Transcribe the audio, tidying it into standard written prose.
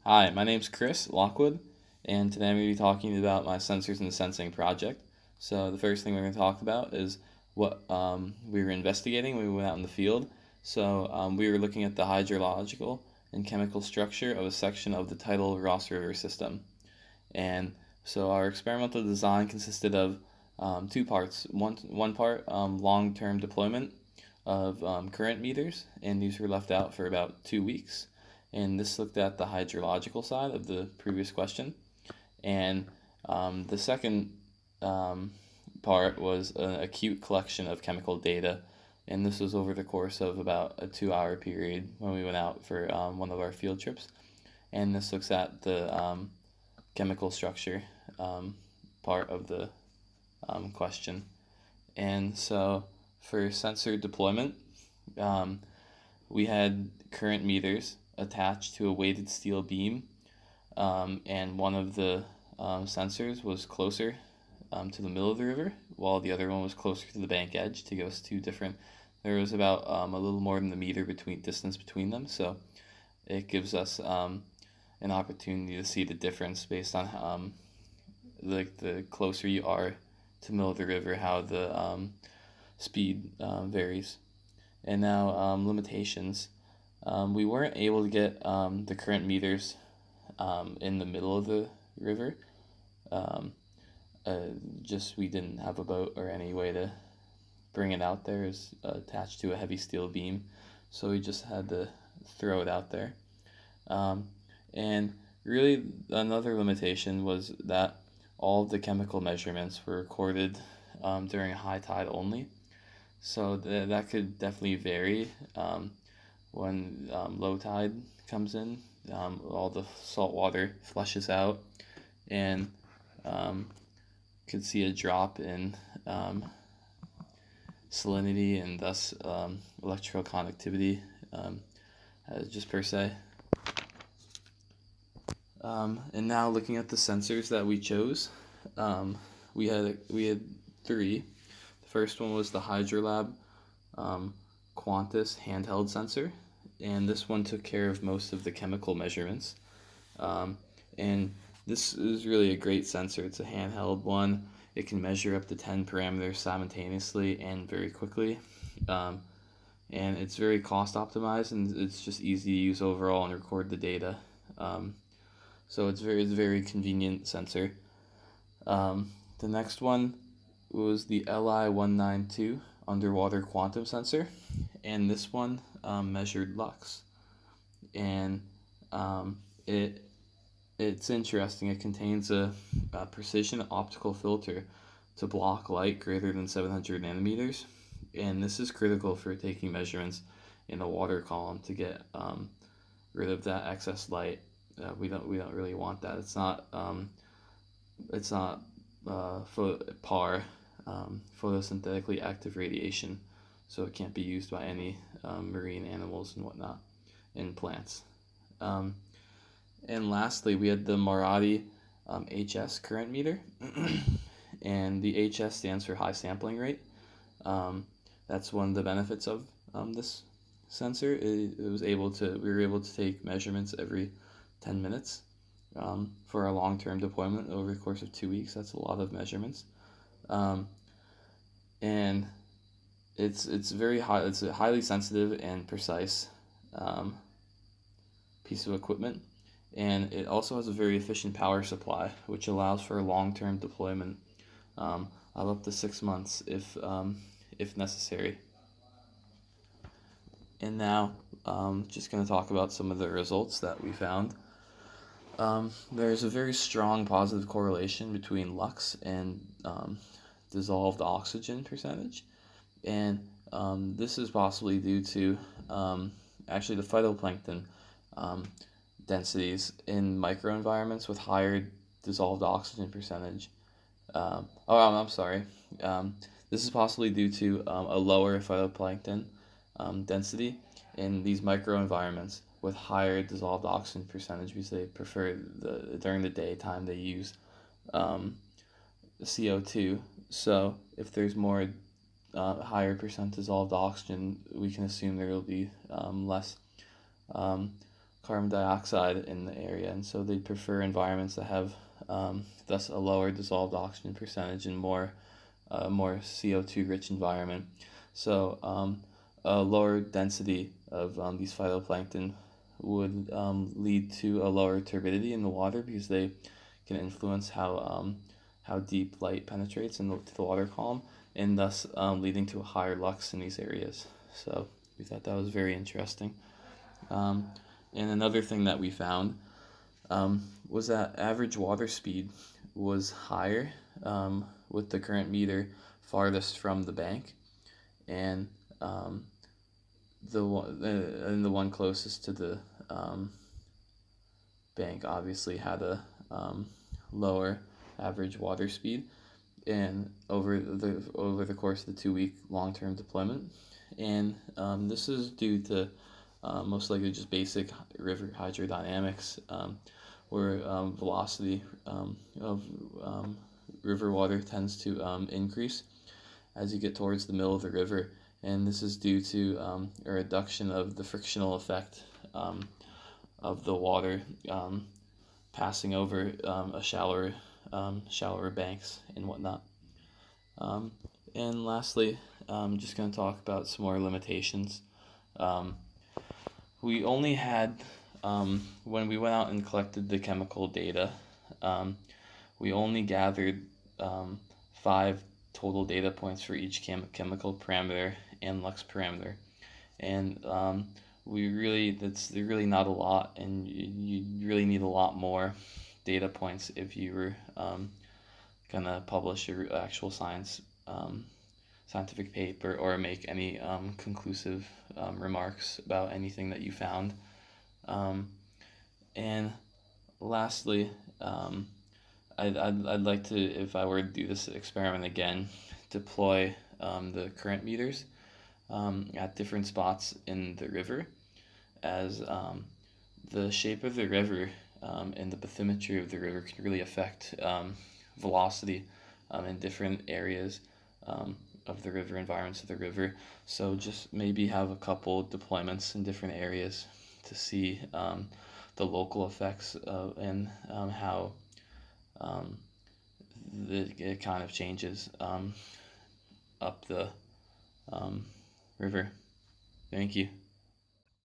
Hi, my name's Chris Lockwood, and today I'm going to be talking about my sensors and sensing project. So the first thing we're going to talk about is what we were investigating when we went out in the field. So we were looking at the hydrological and chemical structure of a section of the tidal Ross River system. And so our experimental design consisted of two parts. One part, long-term deployment of current meters, and these were left out for about 2 weeks. And this looked at the hydrological side of the previous question. And the second part was an acute collection of chemical data, and this was over the course of about a 2-hour period when we went out for one of our field trips. And this looks at the chemical structure part of the question. And so for sensor deployment, we had current meters attached to a weighted steel beam, and one of the sensors was closer to the middle of the river, while the other one was closer to the bank edge to give us two different. There was about a little more than the meter distance between them, so it gives us an opportunity to see the difference based on the closer you are to the middle of the river, how the speed varies. And now limitations. We weren't able to get the current meters in the middle of the river. Just we didn't have a boat or any way to bring it out there. It's attached to a heavy steel beam, so we just had to throw it out there. And really, another limitation was that all of the chemical measurements were recorded during high tide only. So that could definitely vary when low tide comes in. All the salt water flushes out, and could see a drop in salinity and thus electrical conductivity just per se. And now looking at the sensors that we chose, we had three. The first one was the Hydrolab Qantas handheld sensor, and this one took care of most of the chemical measurements. And this is really a great sensor. It's a handheld one. It can measure up to 10 parameters simultaneously and very quickly. And it's very cost optimized, and it's just easy to use overall and record the data. So it's a very convenient sensor. The next one was the LI-192 underwater quantum sensor, and this one measured lux. And it's interesting. It contains a precision optical filter to block light greater than 700 nanometers, and this is critical for taking measurements in a water column to get rid of that excess light. We don't really want that. It's not PAR, photosynthetically active radiation, so it can't be used by any marine animals and whatnot, and plants. And lastly, we had the Maradi HS current meter, and the HS stands for high sampling rate. That's one of the benefits of this sensor. We were able to take measurements every 10 minutes for a long-term deployment over the course of 2 weeks. That's a lot of measurements, and it's very high. It's a highly sensitive and precise piece of equipment, and it also has a very efficient power supply, which allows for a long-term deployment of up to 6 months if necessary. And now, just going to talk about some of the results that we found. There's a very strong positive correlation between lux and dissolved oxygen percentage, and this is possibly due to actually the phytoplankton densities in microenvironments with higher dissolved oxygen percentage. I'm sorry. This is possibly due to a lower phytoplankton density in these microenvironments with higher dissolved oxygen percentage, because they prefer during the daytime they use CO2. So if there's more higher percent dissolved oxygen, we can assume there will be less carbon dioxide in the area, and so they prefer environments that have thus a lower dissolved oxygen percentage and more CO2 rich environment. So a lower density of these phytoplankton would lead to a lower turbidity in the water, because they can influence how deep light penetrates to the water column, and thus leading to a higher lux in these areas. So we thought that was very interesting. And another thing that we found was that average water speed was higher with the current meter farthest from the bank, and the one closest to the bank obviously had a lower average water speed, and over the course of the 2-week long-term deployment. And this is due to most likely just basic river hydrodynamics, where velocity of river water tends to increase as you get towards the middle of the river, and this is due to a reduction of the frictional effect of the water passing over shallower banks and whatnot. And lastly, I'm just going to talk about some more limitations. We only had, when we went out and collected the chemical data, we only gathered 5 total data points for each chemical parameter and lux parameter. And that's really not a lot, and you really need a lot more data points if you were gonna publish your actual scientific paper or make any conclusive remarks about anything that you found. And lastly, I'd like to, if I were to do this experiment again, deploy the current meters at different spots in the river, as the shape of the river and the bathymetry of the river can really affect velocity in different areas of the river, environments of the river. So just maybe have a couple deployments in different areas to see the local effects and how it kind of changes up the river. Thank you.